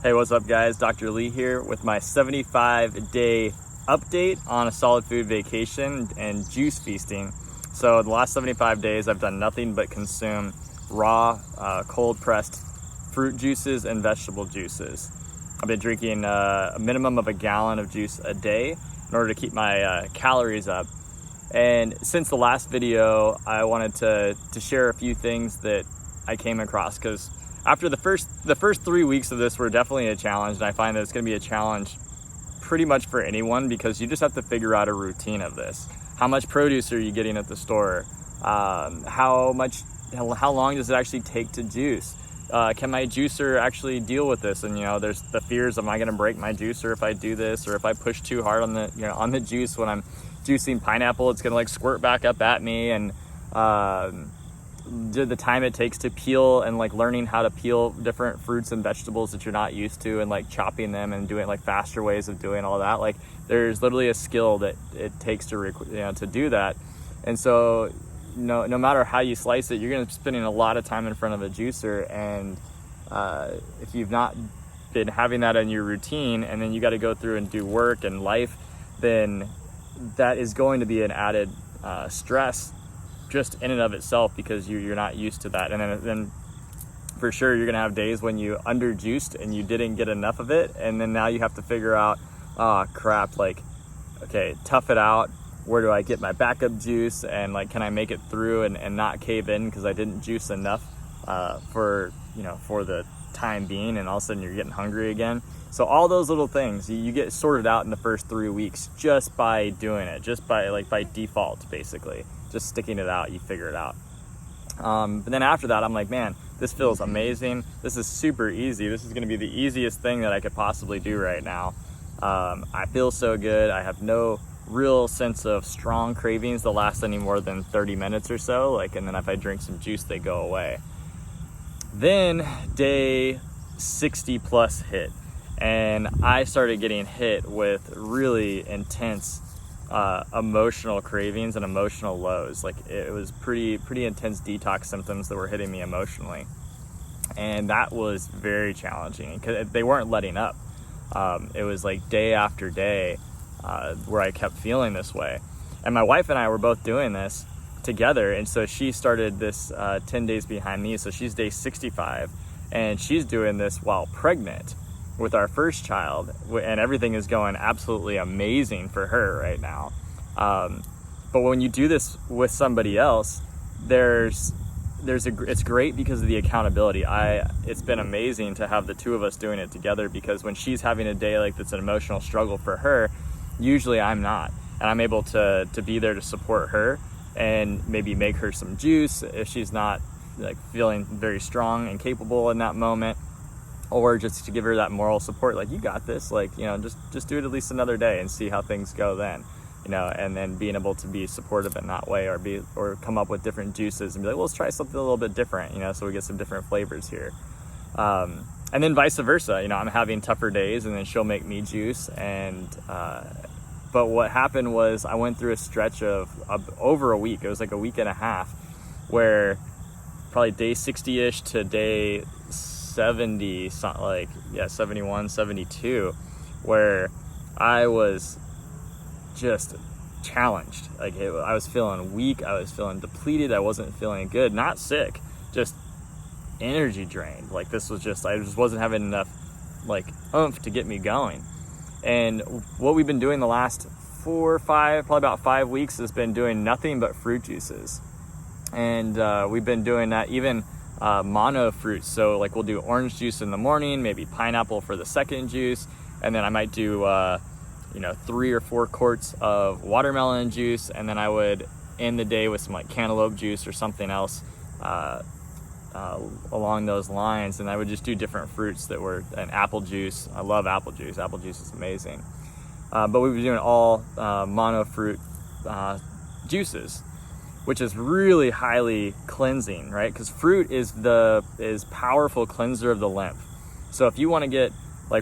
Hey, what's up guys? Dr. Lee here with my 75-day update on a solid food vacation and juice feasting. So the last 75 days I've done nothing but consume raw, cold pressed fruit juices and vegetable juices. I've been drinking a minimum of a gallon of juice a day in order to keep my calories up. And since the last video, I wanted to share a few things that I came across, because after the first 3 weeks of this were definitely a challenge, and I find that it's going to be a challenge pretty much for anyone, because you just have to figure out a routine of this. How much produce are you getting at the store? How long does it actually take to juice? Can my juicer actually deal with this? And there's the fears: am I going to break my juicer if I do this, or if I push too hard on the juice when I'm juicing pineapple, it's going to squirt back up at me. And the time it takes to peel, and learning how to peel different fruits and vegetables that you're not used to, and chopping them and doing faster ways of doing all that. There's literally a skill that it takes to do that. And so no matter how you slice it, you're going to be spending a lot of time in front of a juicer. And if you've not been having that in your routine, and then you got to go through and do work and life, then that is going to be an added stress just in and of itself, because you're not used to that. And then for sure you're gonna have days when you underjuiced and you didn't get enough of it, and then now you have to figure out, oh crap, okay, tough it out. Where do I get my backup juice? And can I make it through and not cave in because I didn't juice enough for the time being? And all of a sudden you're getting hungry again. So all those little things you get sorted out in the first 3 weeks just by doing it, just by default, basically. Just sticking it out, you figure it out. But then after that, I'm like, man, this feels amazing. This is super easy. This is going to be the easiest thing that I could possibly do right now. I feel so good. I have no real sense of strong cravings that last any more than 30 minutes or so. And then if I drink some juice, they go away. Then day 60 plus hit, and I started getting hit with really intense emotional cravings and emotional lows. It was pretty intense detox symptoms that were hitting me emotionally, and that was very challenging because they weren't letting up. It was day after day where I kept feeling this way. And my wife and I were both doing this together, and so she started this 10 days behind me, so she's day 65, and she's doing this while pregnant with our first child, and everything is going absolutely amazing for her right now. But when you do this with somebody else, it's great because of the accountability. It's been amazing to have the two of us doing it together, because when she's having a day that's an emotional struggle for her, usually I'm not, and I'm able to be there to support her and maybe make her some juice if she's not feeling very strong and capable in that moment, or just to give her that moral support, you got this, just do it at least another day and see how things go then, and then being able to be supportive in that way, or come up with different juices and be well, let's try something a little bit different, so we get some different flavors here. And then vice versa, I'm having tougher days, and then she'll make me juice. And but what happened was I went through a stretch of over a week. It was a week and a half, where probably day 60-ish to day 70, 71, 72, where I was just challenged. I was feeling weak, I was feeling depleted, I wasn't feeling good, not sick, just energy drained. I just wasn't having enough oomph to get me going. And what we've been doing the last 4 or 5, probably about 5 weeks, has been doing nothing but fruit juices. And we've been doing that even mono fruits. So we'll do orange juice in the morning, maybe pineapple for the second juice, and then I might do 3 or 4 quarts of watermelon juice, and then I would end the day with some cantaloupe juice or something else along those lines. And I would just do different fruits that were an apple juice. I love apple juice. Apple juice is amazing. But we were doing all mono fruit juices, which is really highly cleansing, right? Because fruit is powerful cleanser of the lymph. So if you want to get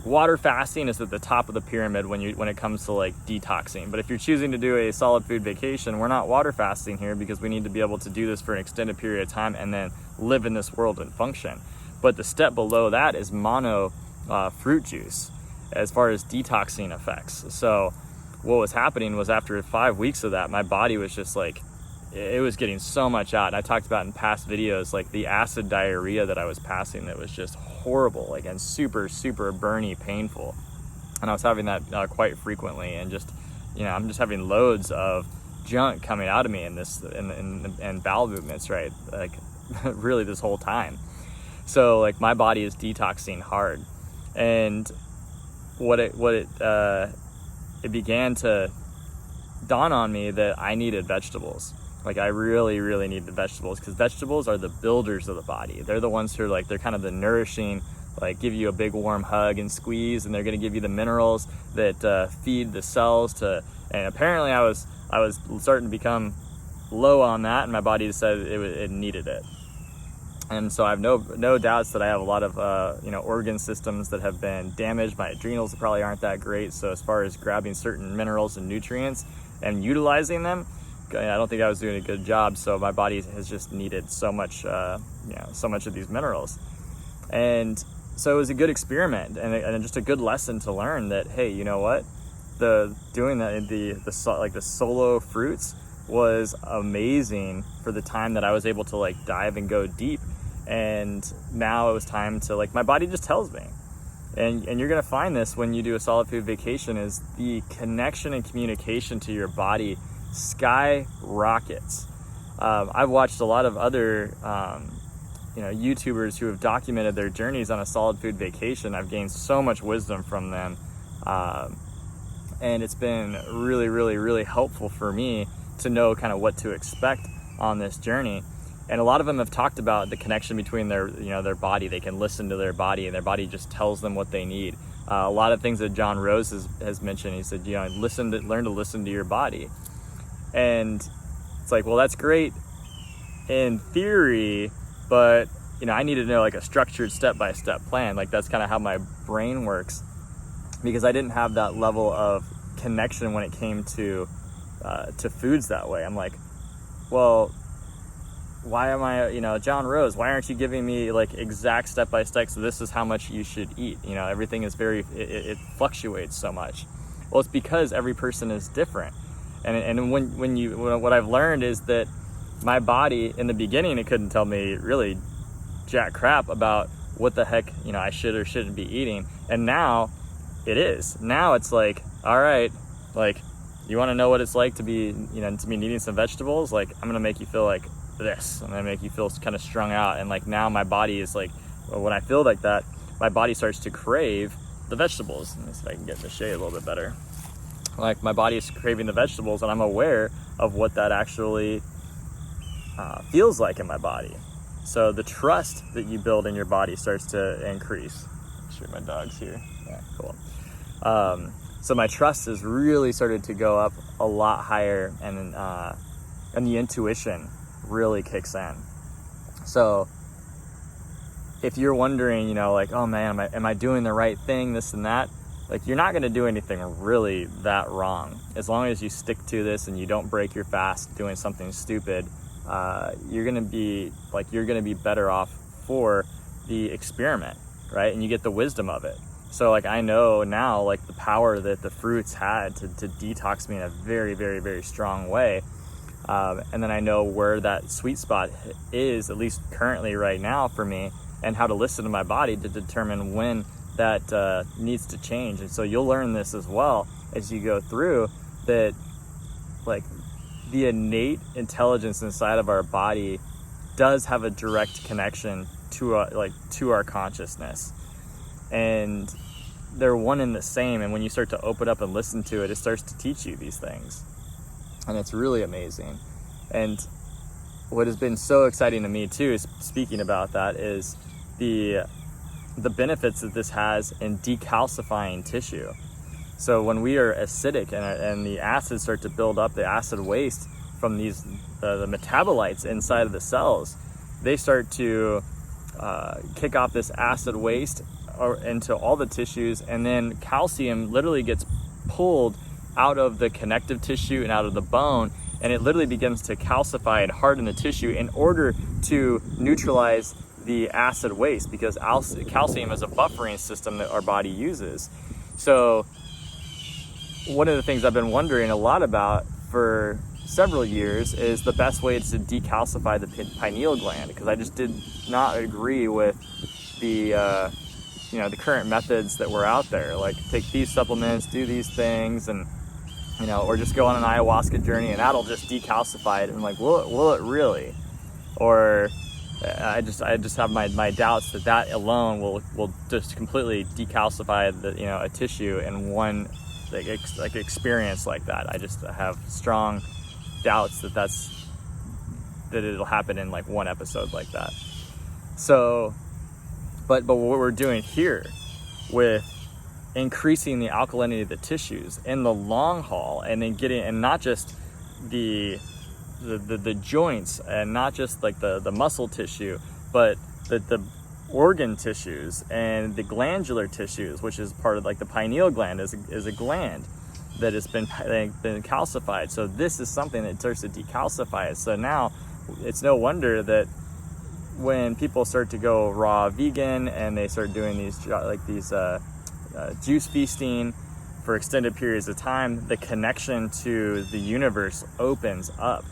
water fasting is at the top of the pyramid when it comes to detoxing. But if you're choosing to do a solid food vacation, we're not water fasting here, because we need to be able to do this for an extended period of time and then live in this world and function. But the step below that is mono fruit juice as far as detoxing effects. So what was happening was after 5 weeks of that, my body was just like, it was getting so much out. And I talked about in past videos, like the acid diarrhea that I was passing that was just horrible, like, and super, super burny, painful. And I was having that quite frequently, and just, I'm just having loads of junk coming out of me in bowel movements, right? Like really this whole time. So like my body is detoxing hard. And it began to dawn on me that I needed vegetables. Like I really, really needed vegetables, because vegetables are the builders of the body. They're the ones who are like, they're kind of the nourishing, like give you a big warm hug and squeeze, and they're going to give you the minerals that feed the cells and apparently I was starting to become low on that, and my body decided it needed it. And so I have no doubts that I have a lot of organ systems that have been damaged. My adrenals probably aren't that great. So as far as grabbing certain minerals and nutrients and utilizing them, I don't think I was doing a good job. So my body has just needed so much of these minerals. And so it was a good experiment and just a good lesson to learn that, hey, you know what? Doing that in the solo fruits was amazing for the time that I was able to like dive and go deep. And now it was time to, like, my body just tells me. And you're going to find this when you do a solid food vacation, is the connection and communication to your body skyrockets. I've watched a lot of other YouTubers who have documented their journeys on a solid food vacation. I've gained so much wisdom from them. And it's been really, really, really helpful for me to know kind of what to expect on this journey. And a lot of them have talked about the connection between their body. They can listen to their body, and their body just tells them what they need. A lot of things that John Rose has mentioned. He said, learn to listen to your body. And it's like, well, that's great in theory, but I need to know like a structured step-by-step plan. Like that's kind of how my brain works, because I didn't have that level of connection when it came to foods that way. I'm like, well, why am I, John Rose, why aren't you giving me like exact step-by-step, so this is how much you should eat? Everything is it fluctuates so much. Well, it's because every person is different. And what I've learned is that my body, in the beginning, it couldn't tell me really jack crap about what the heck, I should or shouldn't be eating. And now it is. Now it's like, all right, like, you want to know what it's like to be needing some vegetables? Like, I'm going to make you feel like this. I'm going to make you feel kind of strung out. And like, now my body is like, when I feel like that, my body starts to crave the vegetables. Let me see if I can get in the shade a little bit better. Like, my body is craving the vegetables, and I'm aware of what that actually feels like in my body. So the trust that you build in your body starts to increase. Make sure my dog's here. Yeah, cool. So my trust has really started to go up a lot higher, and the intuition really kicks in. So if you're wondering, like, oh man, am I doing the right thing, this and that, like, you're not going to do anything really that wrong. As long as you stick to this and you don't break your fast doing something stupid, you're going to be better off for the experiment, right? And you get the wisdom of it. So like, I know now, like, the power that the fruits had to detox me in a very, very, very strong way. And then I know where that sweet spot is, at least currently right now for me, and how to listen to my body to determine when that needs to change. And so you'll learn this as well as you go through, that like the innate intelligence inside of our body does have a direct connection to our consciousness, and they're one and the same. And when you start to open up and listen to it, it starts to teach you these things, and it's really amazing. And what has been so exciting to me too, is speaking about that, is the benefits that this has in decalcifying tissue. So when we are acidic and the acids start to build up, the acid waste from the metabolites inside of the cells, they start to kick off this acid waste into all the tissues, and then calcium literally gets pulled out of the connective tissue and out of the bone, and it literally begins to calcify and harden the tissue in order to neutralize the acid waste, because calcium is a buffering system that our body uses. So one of the things I've been wondering a lot about for several years is the best way to decalcify the pineal gland, because I just did not agree with the the current methods that were out there, like take these supplements, do these things, and or just go on an ayahuasca journey and that'll just decalcify it. And like, will it really? Or I just have my doubts that alone will just completely decalcify a tissue in one experience like that. I just have strong doubts that it'll happen in like one episode like that. So, but what we're doing here with increasing the alkalinity of the tissues in the long haul, and then and not just the joints, and not just like the muscle tissue, but the organ tissues and the glandular tissues, which is part of like the pineal gland is a gland that has been calcified. So this is something that starts to decalcify it. So now it's no wonder that when people start to go raw vegan and they start doing these juice feasting for extended periods of time, the connection to the universe opens up,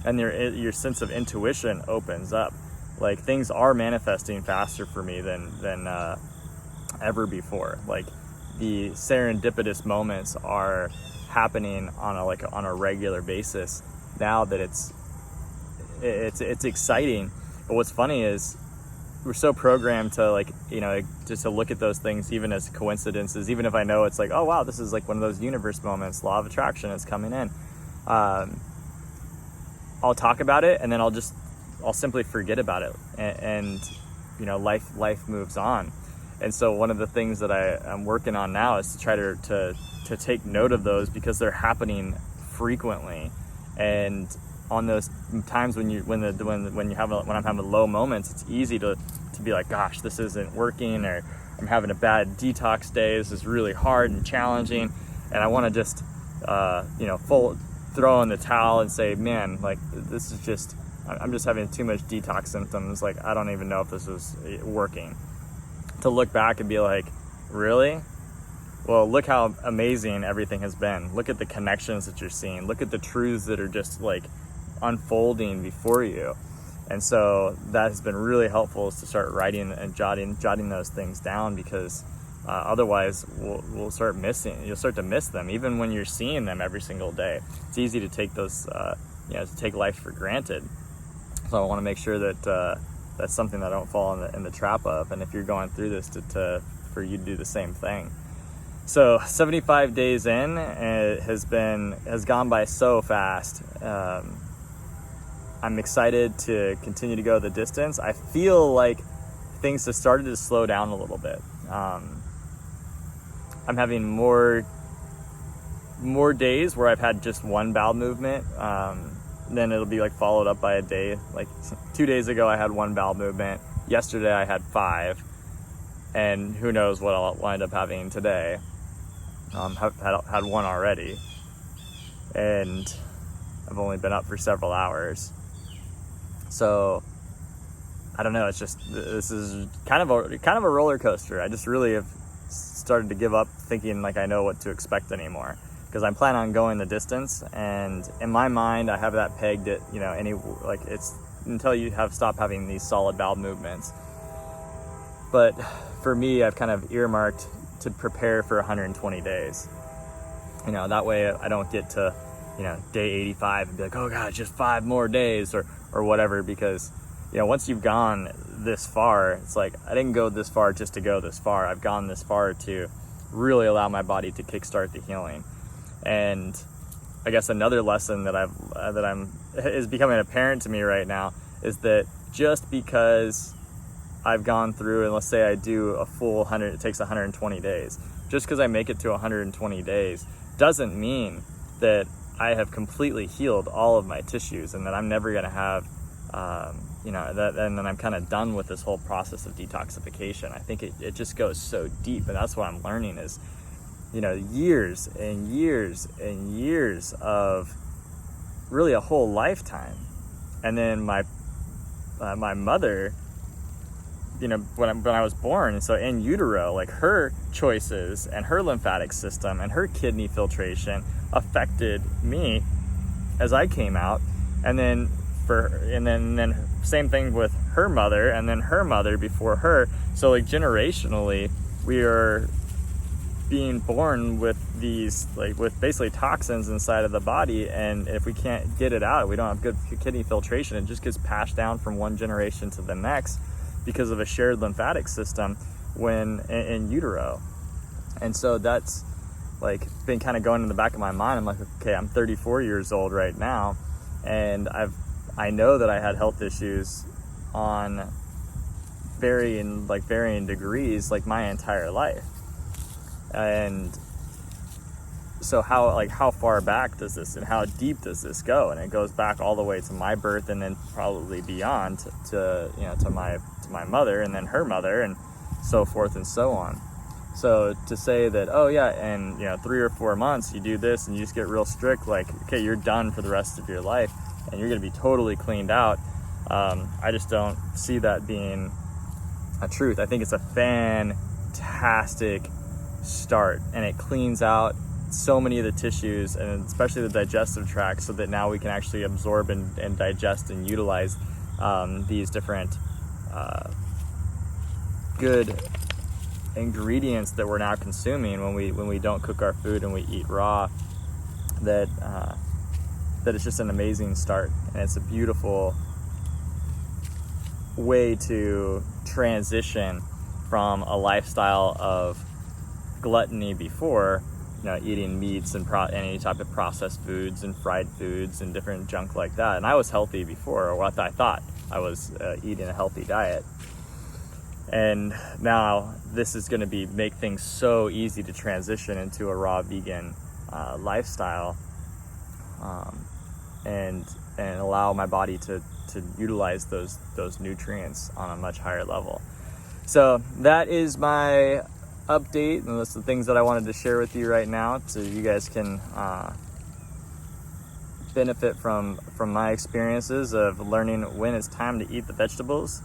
and your sense of intuition opens up. Like, things are manifesting faster for me than ever before. Like, the serendipitous moments are happening on a regular basis now that it's exciting. But what's funny is we're so programmed to just to look at those things even as coincidences, even if I know it's like, oh wow, this is like one of those universe moments, law of attraction is coming in. I'll talk about it and then I'll simply forget about it, and life moves on. And so one of the things that I'm working on now is to try to take note of those, because they're happening frequently. And on those times when I'm having low moments, it's easy to be like, gosh, this isn't working, or I'm having a bad detox day, this is really hard and challenging, and I want to just throw in the towel and say, man, like, this is just, I'm just having too much detox symptoms, like I don't even know if this is working. To look back and be like, really? Well, look how amazing everything has been. Look at the connections that you're seeing. Look at the truths that are just like unfolding before you. And so that has been really helpful, is to start writing and jotting those things down, because otherwise you'll start to miss them, even when you're seeing them every single day. It's easy to take those to take life for granted. So I want to make sure that that's something that I don't fall in the trap of. And if you're going through this, for you to do the same thing. So 75 days in, it has gone by so fast. I'm excited to continue to go the distance. I feel like things have started to slow down a little bit. I'm having more days where I've had just one bowel movement. Then it'll be like followed up by a day. Like 2 days ago, I had one bowel movement. Yesterday, I had 5. And who knows what I'll wind up having today. Had one already. And I've only been up for several hours. So I don't know. It's just, this is kind of a roller coaster. I just really have started to give up thinking like I know what to expect anymore, because I'm planning on going the distance, and in my mind I have that pegged at it's until you stop having these solid bowel movements. But for me, I've kind of earmarked to prepare for 120 days. That way I don't get to day 85 and be like, oh god, just 5 more days or whatever, because once you've gone this far, it's like, I didn't go this far just to go this far. I've gone this far to really allow my body to kickstart the healing. And I guess another lesson that is becoming apparent to me right now is that just because I've gone through, and let's say I do a full 100, it takes 120 days. Just because I make it to 120 days doesn't mean that I have completely healed all of my tissues, and that I'm never going to have, and then I'm kind of done with this whole process of detoxification. I think it just goes so deep, and that's what I'm learning is, years and years and years of really a whole lifetime. And then my mother when I was born. And so in utero, like her choices and her lymphatic system and her kidney filtration affected me as I came out. And then then same thing with her mother, and then her mother before her. So like generationally, we are being born with these, like, with basically toxins inside of the body, and if we can't get it out, we don't have good kidney filtration, it just gets passed down from one generation to the next because of a shared lymphatic system when in utero. And so that's like been kind of going in the back of my mind. I'm like, okay, I'm 34 years old right now, and I know that I had health issues on varying degrees like my entire life. And so how far back does this, and how deep does this go? And it goes back all the way to my birth, and then probably beyond to my mother, and then her mother, and so forth and so on. So to say that, oh yeah, and 3 or 4 months you do this and you just get real strict, like, okay, you're done for the rest of your life and you're going to be totally cleaned out, I just don't see that being a truth. I think it's a fantastic start, and it cleans out so many of the tissues, and especially the digestive tract, so that now we can actually absorb and digest and utilize these different good ingredients that we're now consuming when we don't cook our food and we eat raw. That it's just an amazing start, and it's a beautiful way to transition from a lifestyle of gluttony before, eating meats and any type of processed foods and fried foods and different junk like that. And I was healthy before, or what I thought I was eating a healthy diet. And now this is going to make things so easy to transition into a raw vegan lifestyle, and allow my body to utilize those nutrients on a much higher level. So that is my update, and that's the things that I wanted to share with you right now, so you guys can benefit from my experiences of learning when it's time to eat the vegetables.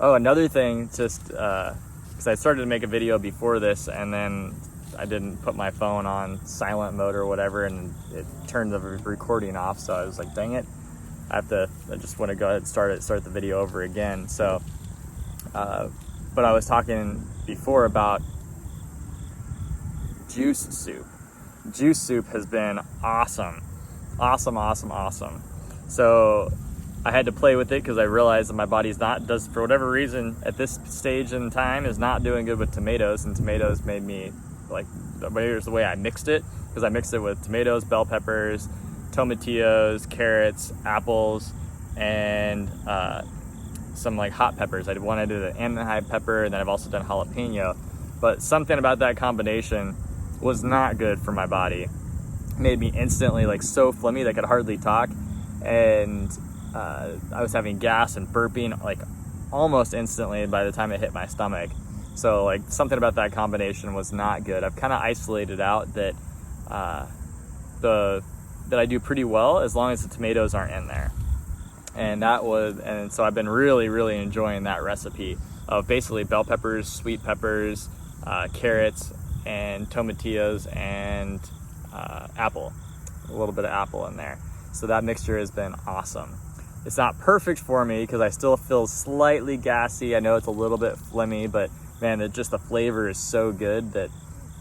Another thing, just because I started to make a video before this, and then I didn't put my phone on silent mode or whatever, and it turned the recording off, so I was like, dang it, I just want to go ahead and start the video over again. So but I was talking before about juice soup. Juice soup has been awesome. So I had to play with it because I realized that my body's for whatever reason at this stage in time, is not doing good with tomatoes, and tomatoes made me, like, here's the way I mixed it, because I mixed it with tomatoes, bell peppers, tomatillos, carrots, apples, and some like hot peppers. I did an Anaheim pepper, and then I've also done jalapeno. But something about that combination was not good for my body. It made me instantly like so phlegmy that I could hardly talk, and I was having gas and burping like almost instantly by the time it hit my stomach. So like something about that combination was not good. I've kind of isolated out that that I do pretty well as long as the tomatoes aren't in there. And so I've been really enjoying that recipe of basically bell peppers, sweet peppers, carrots, and tomatillos, and apple, a little bit of apple in there. So that mixture has been awesome. It's not perfect for me because I still feel slightly gassy. I know it's a little bit phlegmy, but man, the flavor is so good that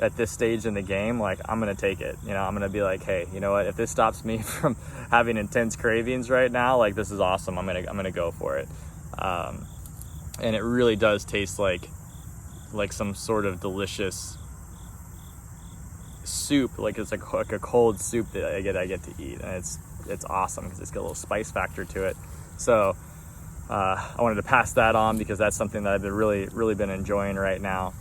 at this stage in the game, like, I'm gonna take it. I'm gonna be like, hey, you know what? If this stops me from having intense cravings right now, like, this is awesome. I'm gonna go for it. And it really does taste like some sort of delicious soup. Like it's like a cold soup that I get to eat, and it's awesome because it's got a little spice factor to it. So I wanted to pass that on because that's something that I've been really been enjoying right now.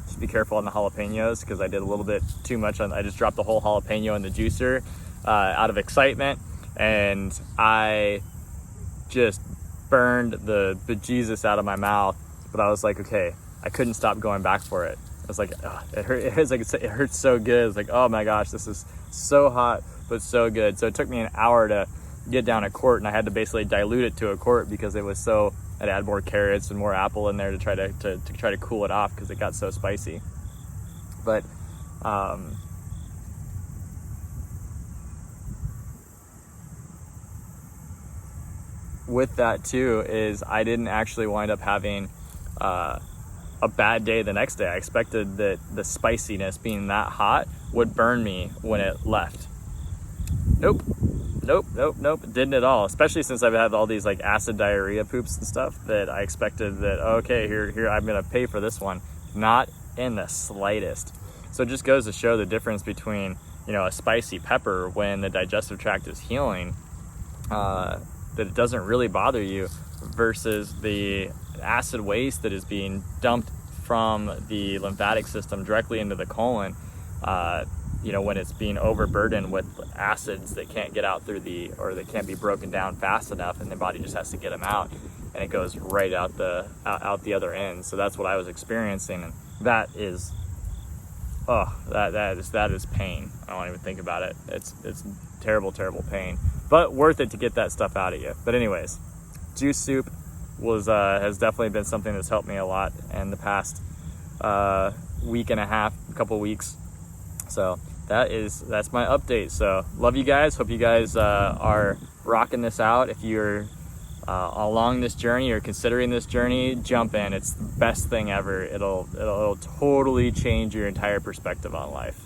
Just be careful on the jalapenos because I did a little bit too much. I just dropped the whole jalapeno in the juicer out of excitement, and I just burned the bejesus out of my mouth. But I was like, okay, I couldn't stop going back for it. I was like, it hurts so good. It's like, oh my gosh, this is so hot but so good. So it took me an hour to get down a quart, and I had to basically dilute it to a quart because it was so I'd add more carrots and more apple in there to try to cool it off because it got so spicy. But with that too is I didn't actually wind up having a bad day the next day. I expected that the spiciness being that hot would burn me when it left. Nope. It didn't at all. Especially since I've had all these like acid diarrhea poops and stuff that I expected that, okay, here I'm gonna pay for this one. Not in the slightest. So it just goes to show the difference between, you know, a spicy pepper when the digestive tract is healing, that it doesn't really bother you, versus the acid waste that is being dumped from the lymphatic system directly into the colon, you know, when it's being overburdened with acids that can't get out through or that can't be broken down fast enough, and the body just has to get them out, and it goes right out the other end. So that's what I was experiencing, and that is that is pain. I don't even think about it. It's terrible pain, but worth it to get that stuff out of you. But anyways, juice soup has definitely been something that's helped me a lot in the past week and a half, couple weeks. So that's my update. So love you guys. Hope you guys are rocking this out. If you're along this journey or considering this journey, jump in. It's the best thing ever. It'll totally change your entire perspective on life.